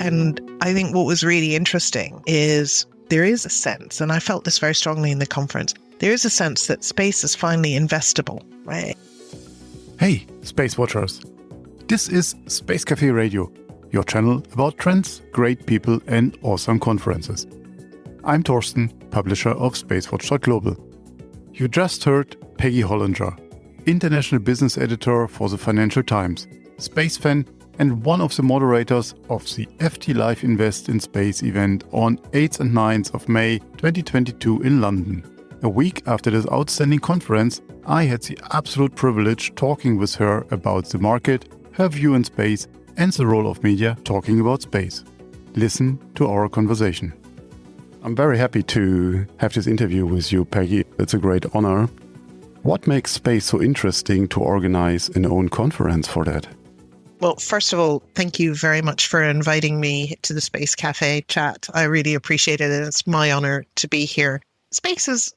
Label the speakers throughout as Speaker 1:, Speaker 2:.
Speaker 1: And I think what was really interesting is there is a sense, and I felt this very strongly in the conference, there is a sense that space is finally investable, right?
Speaker 2: Hey, SpaceWatchers. This is Space Café Radio, your channel about trends, great people and awesome conferences. I'm Thorsten, publisher of SpaceWatch.Global. You just heard Peggy Hollinger, international business editor for the Financial Times, space fan and one of the moderators of the FT Live Invest in Space event on 8th and 9th of May 2022 in London. A week after this outstanding conference, I had the absolute privilege talking with her about the market, her view in space, and the role of media talking about space. Listen to our conversation. I'm very happy to have this interview with you, Peggy. It's a great honor. What makes space so interesting to organize an own conference for that?
Speaker 1: Well, first of all, thank you very much for inviting me to the Space Café chat. I really appreciate it, and it's my honor to be here. Space is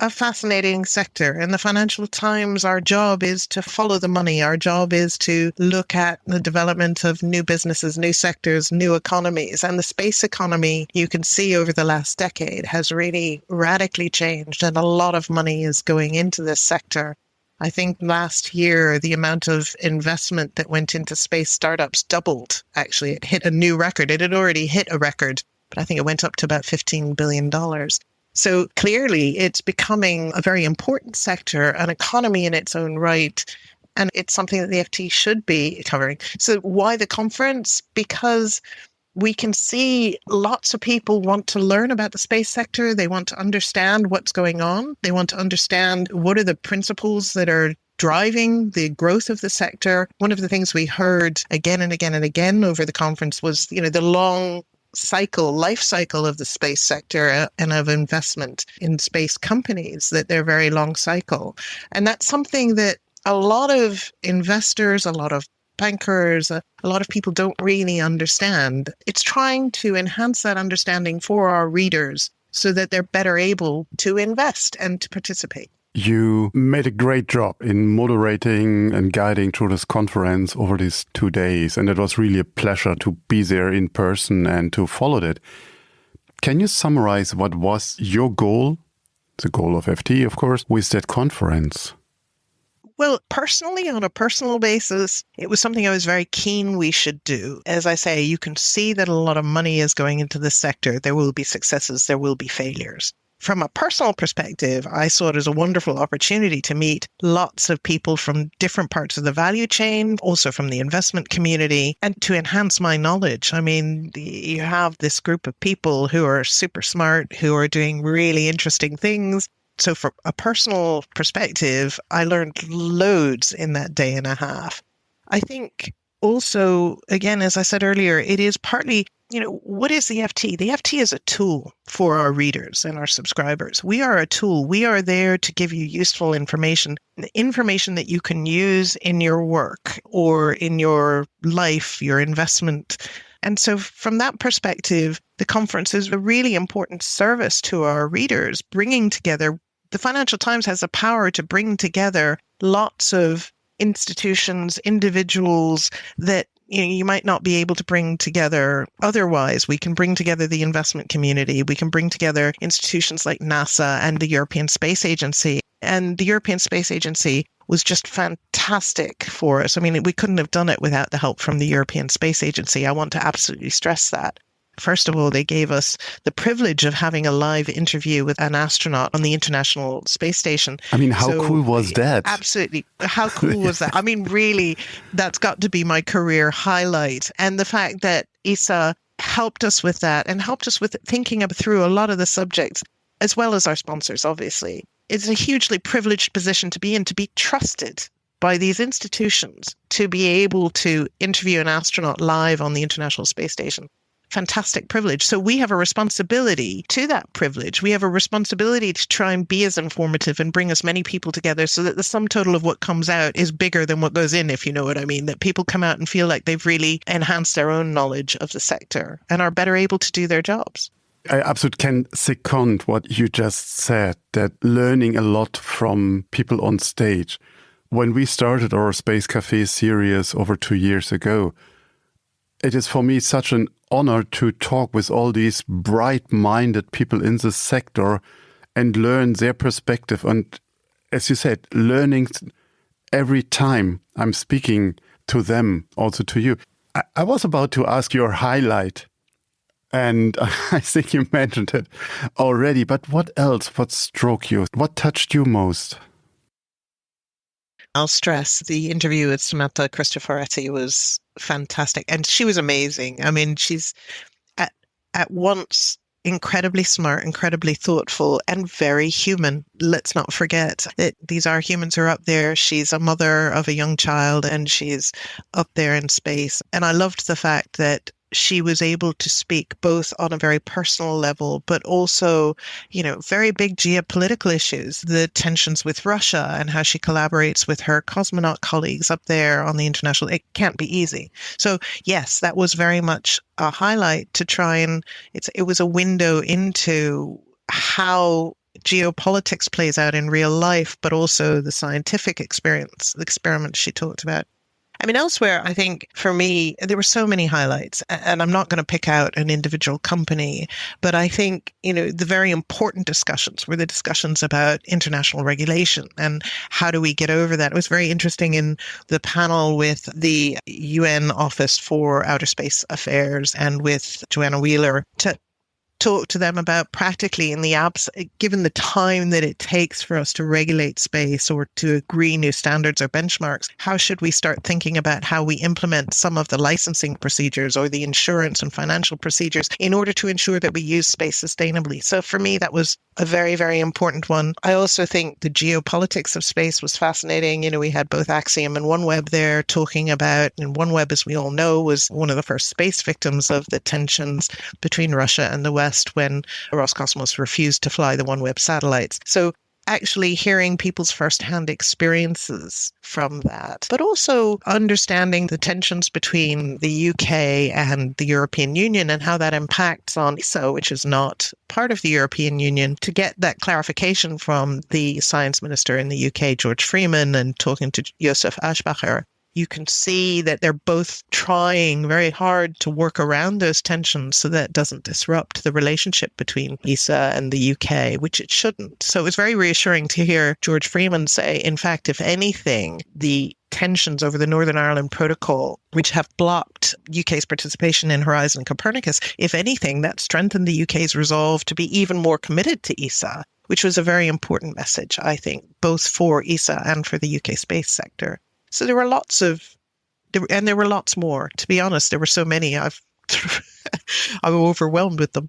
Speaker 1: a fascinating sector. In the Financial Times, our job is to follow the money. Our job is to look at the development of new businesses, new sectors, new economies. And the space economy, you can see over the last decade, has really radically changed. And a lot of money is going into this sector. I think last year, the amount of investment that went into space startups doubled. Actually, it hit a new record. It had already hit a record, but I think it went up to about $15 billion. So clearly, it's becoming a very important sector, an economy in its own right, and it's something that the FT should be covering. So why the conference? Because we can see lots of people want to learn about the space sector. They want to understand what's going on. They want to understand what are the principles that are driving the growth of the sector. One of the things we heard again and again and again over the conference was, the long life cycle of the space sector and of investment in space companies, that they're very long cycle. And that's something that a lot of investors, a lot of bankers, a lot of people don't really understand. It's trying to enhance that understanding for our readers so that they're better able to invest and to participate.
Speaker 2: You made a great job in moderating and guiding through this conference over these 2 days, and it was really a pleasure to be there in person and to follow it. Can you summarize what was your goal, the goal of FT, of course, with that conference?
Speaker 1: Well, personally, on a personal basis, it was something I was very keen we should do. As I say, you can see that a lot of money is going into this sector. There will be successes, there will be failures. From a personal perspective, I saw it as a wonderful opportunity to meet lots of people from different parts of the value chain, also from the investment community, and to enhance my knowledge. I mean, you have this group of people who are super smart, who are doing really interesting things. So from a personal perspective, I learned loads in that day and a half. I think also, again, as I said earlier, it is partly, what is the FT? The FT is a tool for our readers and our subscribers. We are a tool. We are there to give you useful information that you can use in your work or in your life, your investment. And so from that perspective, the conference is a really important service to our readers, bringing together. The Financial Times has the power to bring together lots of institutions, individuals that you might not be able to bring together otherwise. We can bring together the investment community. We can bring together institutions like NASA and the European Space Agency. And the European Space Agency was just fantastic for us. I mean, we couldn't have done it without the help from the European Space Agency. I want to absolutely stress that. First of all, they gave us the privilege of having a live interview with an astronaut on the International Space Station.
Speaker 2: I mean, how cool was that?
Speaker 1: Absolutely. How cool was that? I mean, really, that's got to be my career highlight. And the fact that ESA helped us with that and helped us with thinking through a lot of the subjects, as well as our sponsors, obviously. It's a hugely privileged position to be in, to be trusted by these institutions, to be able to interview an astronaut live on the International Space Station. Fantastic privilege. So we have a responsibility to that privilege. We have a responsibility to try and be as informative and bring as many people together so that the sum total of what comes out is bigger than what goes in, if you know what I mean, that people come out and feel like they've really enhanced their own knowledge of the sector and are better able to do their jobs.
Speaker 2: I absolutely can second what you just said, that learning a lot from people on stage. When we started our Space Café series over 2 years ago, it is for me such an honor to talk with all these bright-minded people in the sector and learn their perspective. And as you said, learning every time I'm speaking to them, also to you. I was about to ask your highlight, and I think you mentioned it already, but what else? What struck you? What touched you most?
Speaker 1: I'll stress the interview with Samantha Cristoforetti was fantastic, and she was amazing. I mean, she's at once incredibly smart, incredibly thoughtful, and very human. Let's not forget that these are humans who are up there. She's a mother of a young child, and she's up there in space. And I loved the fact that she was able to speak both on a very personal level, but also, very big geopolitical issues, the tensions with Russia and how she collaborates with her cosmonaut colleagues up there on the international. It can't be easy. So yes, that was very much a highlight to try and it was a window into how geopolitics plays out in real life, but also the scientific experience, the experiments she talked about. I mean, elsewhere, I think for me, there were so many highlights, and I'm not going to pick out an individual company, but I think, the very important discussions were the discussions about international regulation and how do we get over that. It was very interesting in the panel with the UN Office for Outer Space Affairs and with Joanna Wheeler to talk to them about practically in the given the time that it takes for us to regulate space or to agree new standards or benchmarks, how should we start thinking about how we implement some of the licensing procedures or the insurance and financial procedures in order to ensure that we use space sustainably? So for me, that was a very, very important one. I also think the geopolitics of space was fascinating. We had both Axiom and OneWeb there talking about, and OneWeb, as we all know, was one of the first space victims of the tensions between Russia and the West when Roscosmos refused to fly the OneWeb satellites. So actually hearing people's firsthand experiences from that, but also understanding the tensions between the UK and the European Union and how that impacts on ESA, which is not part of the European Union, to get that clarification from the science minister in the UK, George Freeman, and talking to Josef Aschbacher. You can see that they're both trying very hard to work around those tensions so that it doesn't disrupt the relationship between ESA and the UK, which it shouldn't. So it was very reassuring to hear George Freeman say, in fact, if anything, the tensions over the Northern Ireland Protocol, which have blocked UK's participation in Horizon Copernicus, if anything, that strengthened the UK's resolve to be even more committed to ESA, which was a very important message, I think, both for ESA and for the UK space sector. So there were there were lots more. To be honest, there were so many. I'm overwhelmed with them.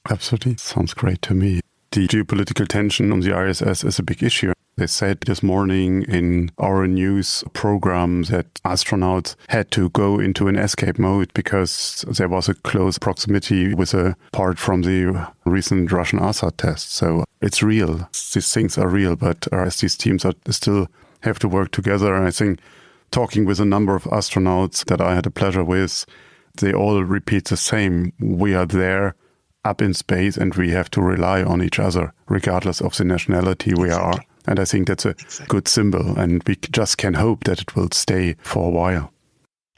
Speaker 2: Absolutely. Sounds great to me. The geopolitical tension on the ISS is a big issue. They said this morning in our news program that astronauts had to go into an escape mode because there was a close proximity with a part from the recent Russian ASAT test. So it's real. These things are real, but as these teams are still have to work together. And I think talking with a number of astronauts that I had the pleasure with, they all repeat the same. We are there up in space and we have to rely on each other regardless of the nationality we are. And I think that's a good symbol, and we just can hope that it will stay for a while.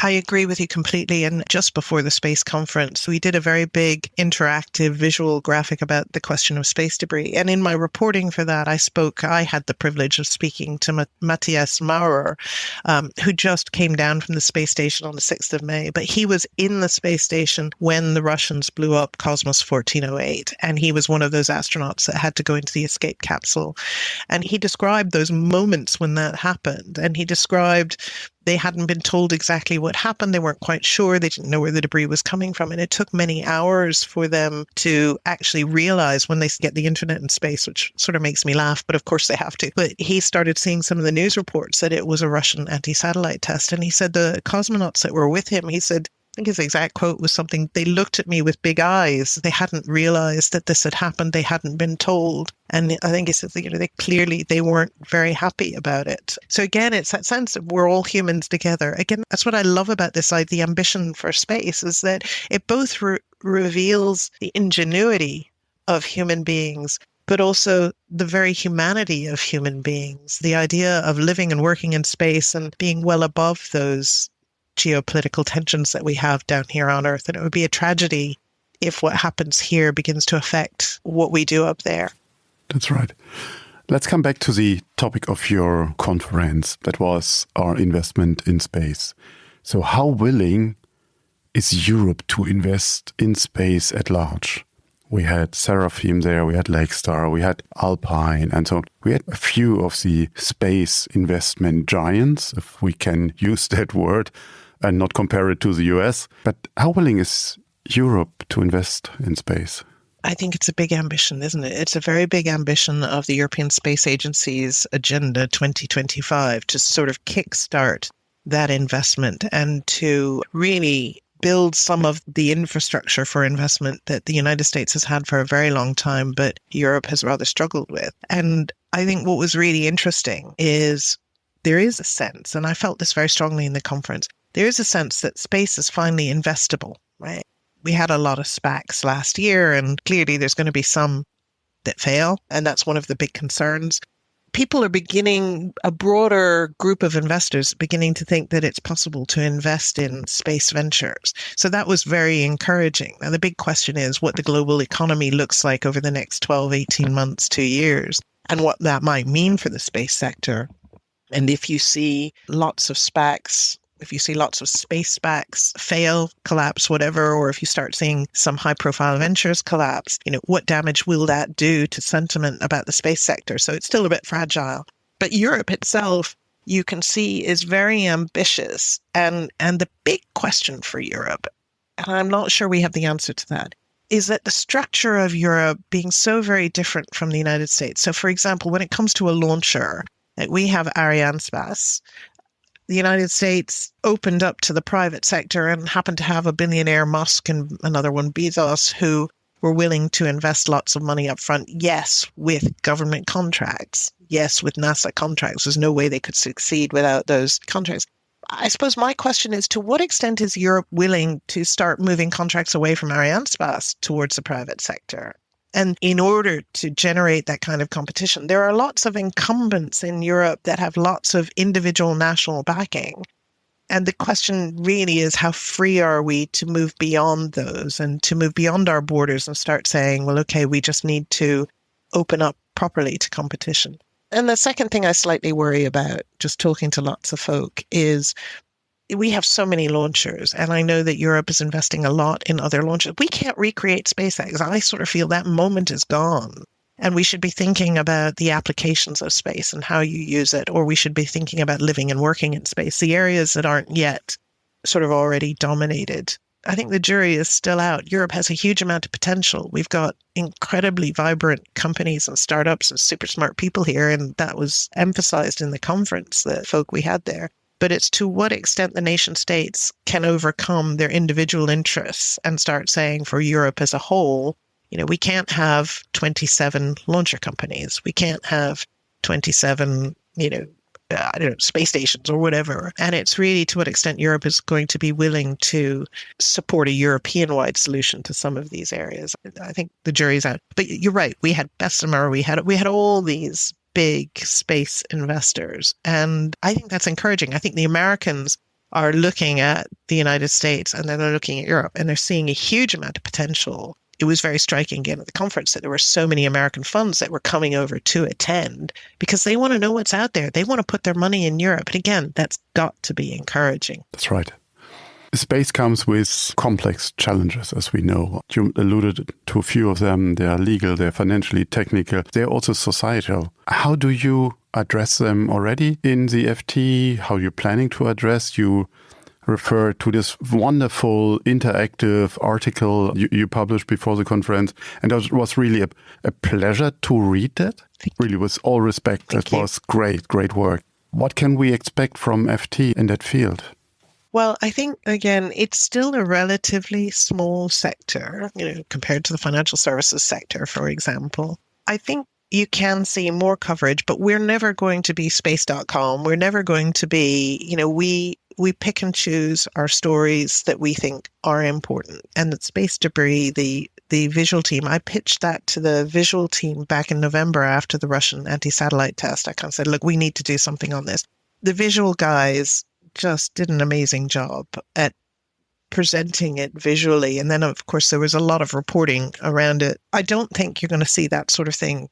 Speaker 1: I agree with you completely. And just before the space conference, we did a very big interactive visual graphic about the question of space debris. And in my reporting for that, I had the privilege of speaking to Matthias Maurer, who just came down from the space station on the 6th of May. But he was in the space station when the Russians blew up Cosmos 1408. And he was one of those astronauts that had to go into the escape capsule. And he described those moments when that happened. And he described they hadn't been told exactly what happened. They weren't quite sure. They didn't know where the debris was coming from. And it took many hours for them to actually realize when they get the internet in space, which sort of makes me laugh, but of course they have to. But he started seeing some of the news reports that it was a Russian anti-satellite test. And he said the cosmonauts that were with him, he said, I think his exact quote was something, they looked at me with big eyes. They hadn't realized that this had happened. They hadn't been told. And I think he said, they weren't very happy about it. So again, it's that sense that we're all humans together. Again, that's what I love about this, like the ambition for space, is that it both reveals the ingenuity of human beings, but also the very humanity of human beings, the idea of living and working in space and being well above those geopolitical tensions that we have down here on Earth. And it would be a tragedy if what happens here begins to affect what we do up there.
Speaker 2: That's right. Let's come back to the topic of your conference. That was our investment in space. So how willing is Europe to invest in space at large? We had Seraphim there, we had Lakestar, we had Alpine, and so on. We had a few of the space investment giants, if we can use that word, and not compare it to the US. But how willing is Europe to invest in space?
Speaker 1: I think it's a big ambition, isn't it? It's a very big ambition of the European Space Agency's Agenda 2025 to sort of kickstart that investment and to really build some of the infrastructure for investment that the United States has had for a very long time, but Europe has rather struggled with. And I think what was really interesting is there is a sense, and I felt this very strongly in the conference, there is a sense that space is finally investable, right? We had a lot of SPACs last year, and clearly there's going to be some that fail, and that's one of the big concerns. People are beginning, a broader group of investors beginning to think that it's possible to invest in space ventures. So that was very encouraging. Now, the big question is what the global economy looks like over the next 12, 18 months, 2 years, and what that might mean for the space sector. And if you see lots of SPACs, if you see lots of space SPACs fail, collapse, whatever, or if you start seeing some high-profile ventures collapse, what damage will that do to sentiment about the space sector? So it's still a bit fragile. But Europe itself, you can see, is very ambitious. And the big question for Europe, and I'm not sure we have the answer to that, is that the structure of Europe being so very different from the United States. So, for example, when it comes to a launcher, we have Arianespace. The United States opened up to the private sector and happened to have a billionaire, Musk, and another one, Bezos, who were willing to invest lots of money up front. Yes, with government contracts. Yes, with NASA contracts. There's no way they could succeed without those contracts. I suppose my question is, to what extent is Europe willing to start moving contracts away from Arianespace towards the private sector? And in order to generate that kind of competition, there are lots of incumbents in Europe that have lots of individual national backing. And the question really is, how free are we to move beyond those and to move beyond our borders and start saying, well, okay, we just need to open up properly to competition. And the second thing I slightly worry about, just talking to lots of folk, is we have so many launchers, and I know that Europe is investing a lot in other launchers. We can't recreate SpaceX. I sort of feel that moment is gone. And we should be thinking about the applications of space and how you use it, or we should be thinking about living and working in space, the areas that aren't yet sort of already dominated. I think the jury is still out. Europe has a huge amount of potential. We've got incredibly vibrant companies and startups and super smart people here, and that was emphasized in the conference, the folk we had there. But it's to what extent the nation states can overcome their individual interests and start saying, for Europe as a whole, we can't have 27 launcher companies. We can't have 27, space stations or whatever. And it's really to what extent Europe is going to be willing to support a European-wide solution to some of these areas. I think the jury's out. But you're right. We had Bessemer. We had all these big space investors. And I think that's encouraging. I think the Americans are looking at the United States and then they're looking at Europe and they're seeing a huge amount of potential. It was very striking again at the conference that there were so many American funds that were coming over to attend because they want to know what's out there. They want to put their money in Europe. And again, that's got to be encouraging.
Speaker 2: That's right. Space comes with complex challenges, as we know. You alluded to a few of them. They are legal, they're financially, technical. They're also societal. How do you address them already in the FT? How are you planning to address? You refer to this wonderful interactive article you published before the conference. And it was really a pleasure to read that. Really, with all respect, that was great work. What can we expect from FT in that field?
Speaker 1: Well, I think, again, it's still a relatively small sector, compared to the financial services sector, for example. I think you can see more coverage, but we're never going to be space.com. We're never going to be, we pick and choose our stories that we think are important. And that space debris, the visual team, I pitched that to the visual team back in November after the Russian anti-satellite test. I kind of said, look, we need to do something on this. The visual guys just did an amazing job at presenting it visually. And then, of course, there was a lot of reporting around it. I don't think you're going to see that sort of thing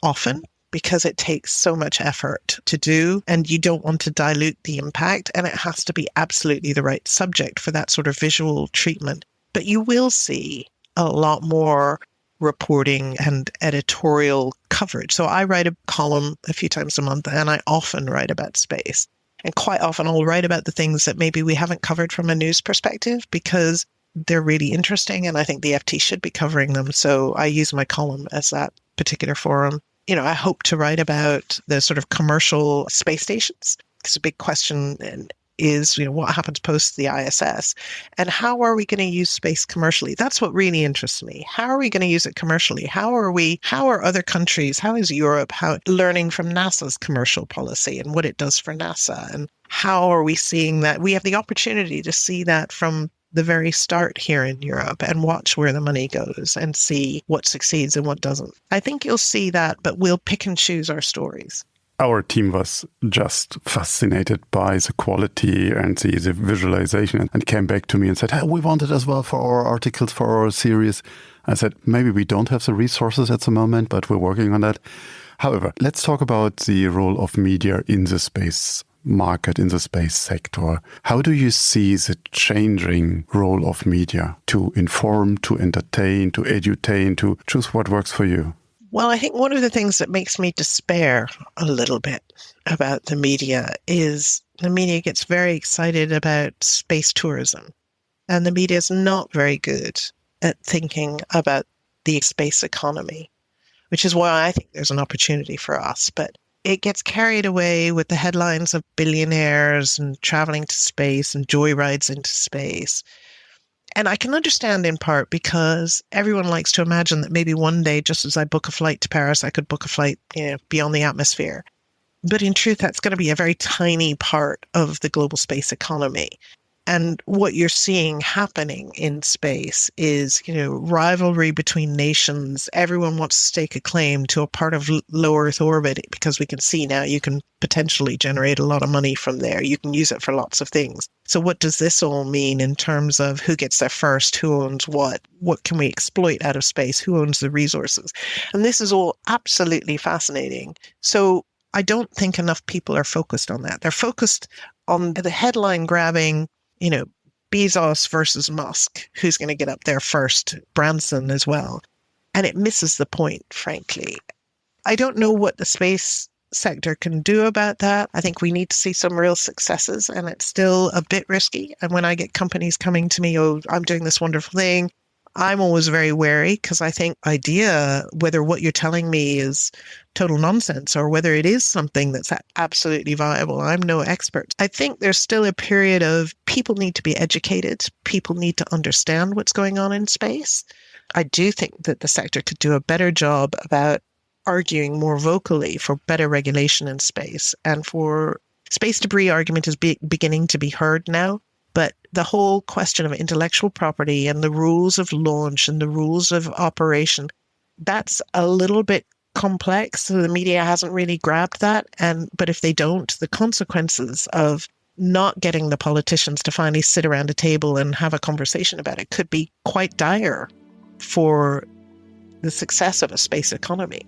Speaker 1: often because it takes so much effort to do, and you don't want to dilute the impact, and it has to be absolutely the right subject for that sort of visual treatment. But you will see a lot more reporting and editorial coverage. So I write a column a few times a month, and I often write about space. And quite often I'll write about the things that maybe we haven't covered from a news perspective because they're really interesting, and I think the FT should be covering them. So I use my column as that particular forum. I hope to write about the sort of commercial space stations. It's a big question is, what happens post the ISS, and how are we going to use space commercially? That's what really interests me. How are we going to use it commercially? How are other countries, how is Europe learning from NASA's commercial policy and what it does for NASA? And how are we seeing that? We have the opportunity to see that from the very start here in Europe and watch where the money goes and see what succeeds and what doesn't. I think you'll see that, but we'll pick and choose our stories.
Speaker 2: Our team was just fascinated by the quality and the visualization and came back to me and said, hey, we want it as well for our articles, for our series. I said, maybe we don't have the resources at the moment, but we're working on that. However, let's talk about the role of media in the space market, in the space sector. How do you see the changing role of media to inform, to entertain, to edutain, to choose what works for you?
Speaker 1: Well, I think one of the things that makes me despair a little bit about the media is the media gets very excited about space tourism. And the media is not very good at thinking about the space economy, which is why I think there's an opportunity for us. But it gets carried away with the headlines of billionaires and traveling to space and joyrides into space. And I can understand in part because everyone likes to imagine that maybe one day, just as I book a flight to Paris, I could book a flight beyond the atmosphere. But in truth, that's going to be a very tiny part of the global space economy. And what you're seeing happening in space is, rivalry between nations. Everyone wants to stake a claim to a part of low Earth orbit because we can see now you can potentially generate a lot of money from there. You can use it for lots of things. So what does this all mean in terms of who gets there first, who owns what can we exploit out of space, who owns the resources? And this is all absolutely fascinating. So I don't think enough people are focused on that. They're focused on the headline grabbing, Bezos versus Musk, who's going to get up there first, Branson as well. And it misses the point, frankly. I don't know what the space sector can do about that. I think we need to see some real successes, and it's still a bit risky. And when I get companies coming to me, I'm doing this wonderful thing, I'm always very wary because I think whether what you're telling me is total nonsense or whether it is something that's absolutely viable. I'm no expert. I think there's still a period of people need to be educated. People need to understand what's going on in space. I do think that the sector could do a better job about arguing more vocally for better regulation in space. And for space debris argument is beginning to be heard now. But the whole question of intellectual property and the rules of launch and the rules of operation, that's a little bit complex. So the media hasn't really grabbed that. But if they don't, the consequences of not getting the politicians to finally sit around a table and have a conversation about it could be quite dire for the success of a space economy.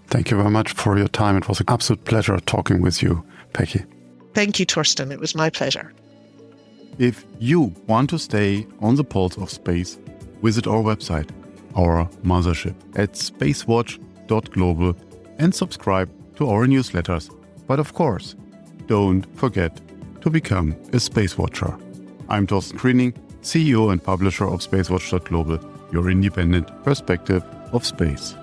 Speaker 2: Thank you very much for your time. It was an absolute pleasure talking with you, Peggy.
Speaker 1: Thank you, Torsten. It was my pleasure.
Speaker 2: If you want to stay on the pulse of space, visit our website, our mothership, at SpaceWatch.Global and subscribe to our newsletters. But of course, don't forget to become a Space Watcher. I'm Torsten Greening, CEO and publisher of SpaceWatch.Global, your independent perspective of space.